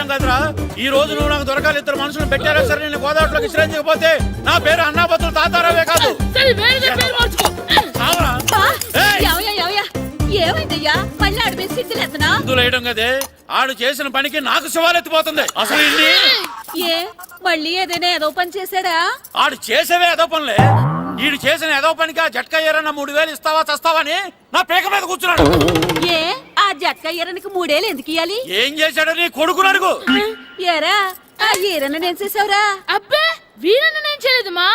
కదరా ఈ రోజు నువ్వు నాకు దొరకాలి. ఇద్దరు మనుషులు పెట్టారా సరే, నేను గోదావరిలోకి విశ్రమించకపోతే నా పేరు అన్నాబతులు తాతారావే కాదు. ఏమైందయ్యా మళ్ళీ ఆడు మీద సిద్ధులేతనా వేయడం కదే ఆడు చేసిన పనికి నాకు శివాలెత్తిపోతుంది. అసలు ఏ మళ్ళీ ఏదైనా ఏదో పని చేశాడా? ఆడు చేసేవే ఏదో పనులే. ఈడు చేసిన ఏదో పనికి ఆ జట్కా ఏరన్నా 3000 ఇస్తావా చస్తావని నా పేక మీద కూర్చున్నాడు. ఏ ఆ జట్కా ఏరనికి 3000 ఎందుకు ఇయ్యాలి? ఏం చేశాడు నీ కొడుకు అడుగు. ఏరా ఆ ఏరన్న నేను చేసావురా? అబ్బే వీరన్న నేను చేయలేదమ్మా,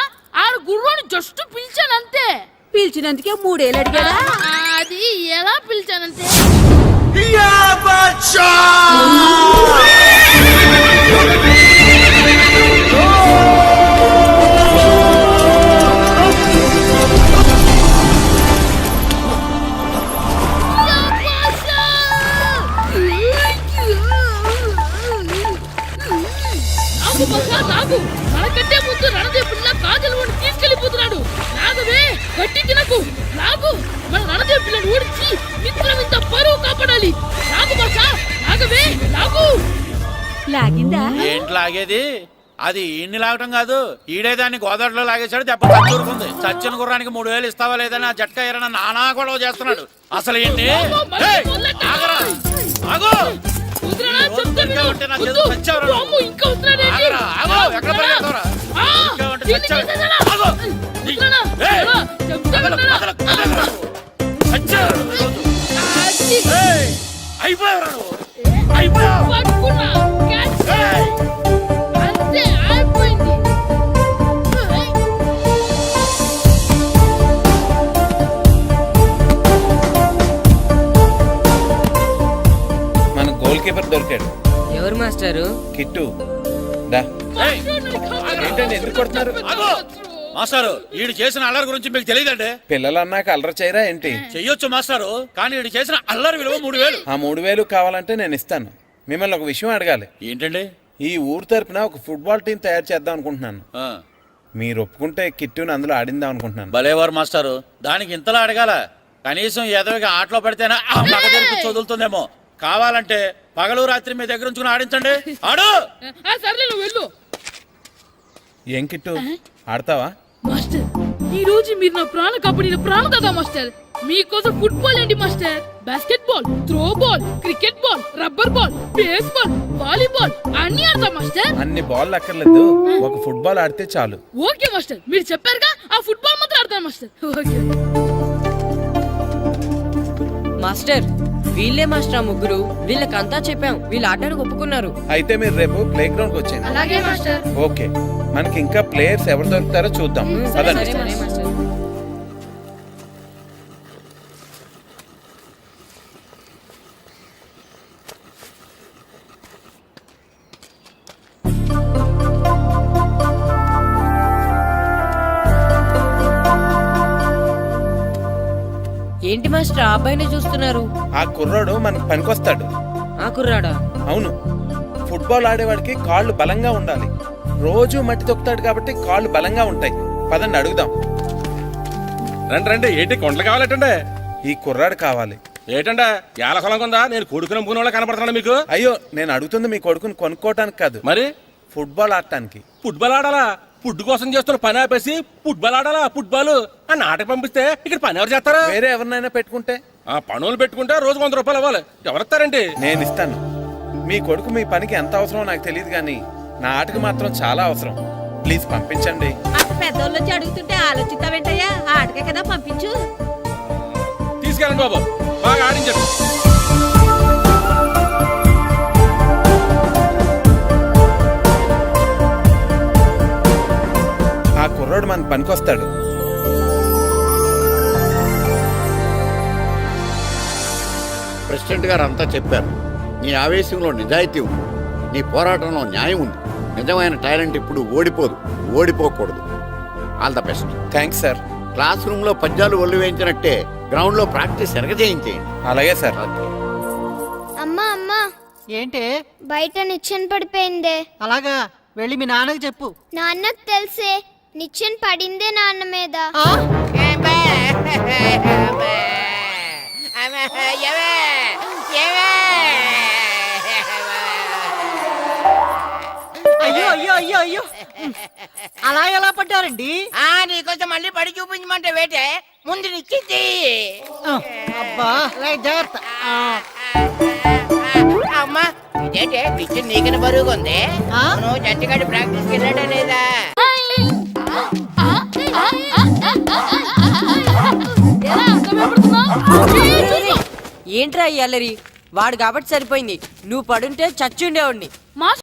ఆడు గుర్రాన్ని జస్ట్ పిలిచానంతే. పిలిచినందుకే 3000 అడిగాడా? అది ఎలా పిలిచానంతే. నాగు మనకంటే ముందు రణదేవుడిలా కాజల్ ఓడి తీసుకెళ్లిపోతున్నాడు. నాగవే గట్టి తినకు. నాగు మన రణదేవు పిల్లని ఓడించి మిత్రం ఇంత పరువు కాపాడాలి. నాగు బాసా నాగవే నాగు. లాగిందా? ఏంటి లాగేది? అది ఈయన్ని లాగటం కాదు, ఈడే దాన్ని గోదావరిలో లాగేశాడు. దెబ్బ చచ్చూరుకుంది. చచ్చిన గుర్రానికి 3000 ఇస్తావా లేదని ఆ జట్కా ఏరన్నా నానా గొడవ చేస్తున్నాడు. అసలు ఏంటి మన గోల్ కీపర్ దొరికాడు. ఎవరు మాస్టారు? కిట్టు. ఏంటండి ఎందుకు కొడుతున్నారు? మాస్టారు ఈడు చేసిన అల్లరి గురించి మీకు తెలియదండి. పిల్లలు అన్నాక అల్లరి చేయరా ఏంటి? చెయ్యొచ్చు మాస్టారు, కానీ ఈడు చేసిన అల్లరి విలువ 3000. ఆ 3000 కావాలంటే నేను ఇస్తాను. మిమ్మల్ని ఒక విషయం అడగాలి. ఏంటండి? ఈ ఊరు తరపున ఒక ఫుట్బాల్ టీం తయారు చేద్దాం అనుకుంటున్నాను. మీరు ఒప్పుకుంటే కిట్టుని అందులో ఆడిందాం అనుకుంటున్నాను. భలేవారు మాస్టారు, దానికి ఇంతలా అడగాల? కనీసం ఏదోగా ఆటలో పడితేనే ఆ మగ తెరిపి చదువుతుందేమో. కావాలంటే పగలు రాత్రి మీ దగ్గర ఉంచుకుని ఆడించండి. ఆడు. సర్లే నువ్వు వెళ్ళు. ఏం కిట్టు ఆడతావా? మాస్టర్ ఈ రోజు మీరు నా ప్రాణ కాపాడిన ప్రాణదాత మాస్టర్. మీకోసం ఫుట్బాల్ ఏంటి master, basket ball, throw ball, cricket ball, rubber ball, base ball, volleyball అన్ని ఆడతా మాస్టర్. అన్ని బాల్ అక్కర్లేదు, ఒక ఫుట్బాల్ ఆడితే చాలు. ఓకే మాస్టర్, మీరు చెప్పారుగా ఆ ఫుట్బాల్ మాత్రం ఆడతాను మాస్టర్. ఓకే మాస్టర్ వీళ్ళే మాస్టర్. ఆ ముగ్గురు వీళ్ళకంతా చెప్పాం, వీళ్ళు ఆడడానికి ఒప్పుకున్నారు. అయితే మీరు రేపు ప్లే గ్రౌండ్ కి వచ్చేయండి. అలాగే మాస్టర్. ఓకే, మనకి ఇంకా ప్లేయర్స్ ఎవరు దొరుకుతారో చూద్దాం. సరే మాస్టర్. ఏంటి మాస్టర్ ఆ అబ్బాయిని చూస్తున్నారు? ఆ కుర్రాడు మనకు పనికొస్తాడు. ఆ కుర్రాడా? అవును, ఫుట్బాల్ ఆడేవాడికి కాళ్ళు బలంగా ఉండాలి. రోజు మట్టి తొక్కుతాడు కాబట్టి కాళ్ళు బలంగా ఉంటాయి. పదండి అడుగుదాం. రండి రండి. ఏంటి కొండలు కావాలటండే? ఈ కుర్రాడు కావాలి. ఏటండా ఎలా కొలంగా నేను కొడుకుని అమ్ముకునే వాళ్ళ కనపడుతున్నా మీకు? అయ్యో, నేను అడుగుతుంది మీ కొడుకుని కొనుక్కోవటానికి కాదు, మరి ఫుట్బాల్ ఆడటానికి. ఫుట్బాల్ ఆడాలా? ఫుడ్ కోసం చేస్తున్న పని ఆపేసి ఫుట్బాల్ ఆడాలా? ఫుట్బాల్ ఆ నాటకి పంపిస్తే ఇక్కడ పని ఎవరు చేస్తారా? వేరే ఎవరినైనా పెట్టుకుంటే. ఆ పనులు పెట్టుకుంటే రోజు 100 రూపాయలు అవ్వాలి. ఎవరిస్తారండి? నేను ఇస్తాను. మీ కొడుకు మీ పనికి ఎంత అవసరమో నాకు తెలియదు, కానీ నా ఆటకు మాత్రం చాలా అవసరం. ప్లీజ్ పంపించండి. పెద్దోళ్ళు వచ్చి అడుగుతుంటే ఆలోచిస్తావేంటయ్యా? ఆటకే కదా, పంపించు. తీసుకెళ్ళండి బాబు, బాగా ఆడించండి. ఆ కుర్రోడు మన పనికొస్తాడు. ప్రెసిడెంట్ గారు అంతా చెప్పారు. నీ ఆవేశంలో నిజాయితీ ఉంది, నీ పోరాటంలో న్యాయం ఉంది. నిజమైన టాలెంట్ ఇప్పుడు ఓడిపోదు, ఓడిపోకూడదు. All the best. Thanks sir. Class room లో పద్యాలు ఒళ్ళు వేయించినట్టే గ్రౌండ్ లో ప్రాక్టీస్ ఎరగజేయించేయండి. అలాగే సార్. అమ్మా అమ్మా, ఏంటే బయట నిచ్చెన పడిపోయిందే. అలాగా, వెళ్ళి మీ నాన్నకి చెప్పు. నాన్నకు తెలిసే నిచ్చెన పడిందే నాన్న మీద. అయ్యో అయ్యో అయ్యో అయ్యో అలా ఎలా పడ్డారండి? నీకోసం మళ్ళీ పడి చూపించమంటే వేటే ముందు నిచ్చింది. అబ్బా జాగ్రత్త. అమ్మా ఇదేంటే నిచ్చింది నీకని బరువుగా ఉంది. నువ్వు జట్టుగాడి ప్రాక్టీస్కి వెళ్ళాడా లేదా? ఏంట్రా ఈ అల్లరి? వాడు కాబట్టి సరిపోయింది, నువ్వు పడుంటే చచ్చి ఉండేవాడిని.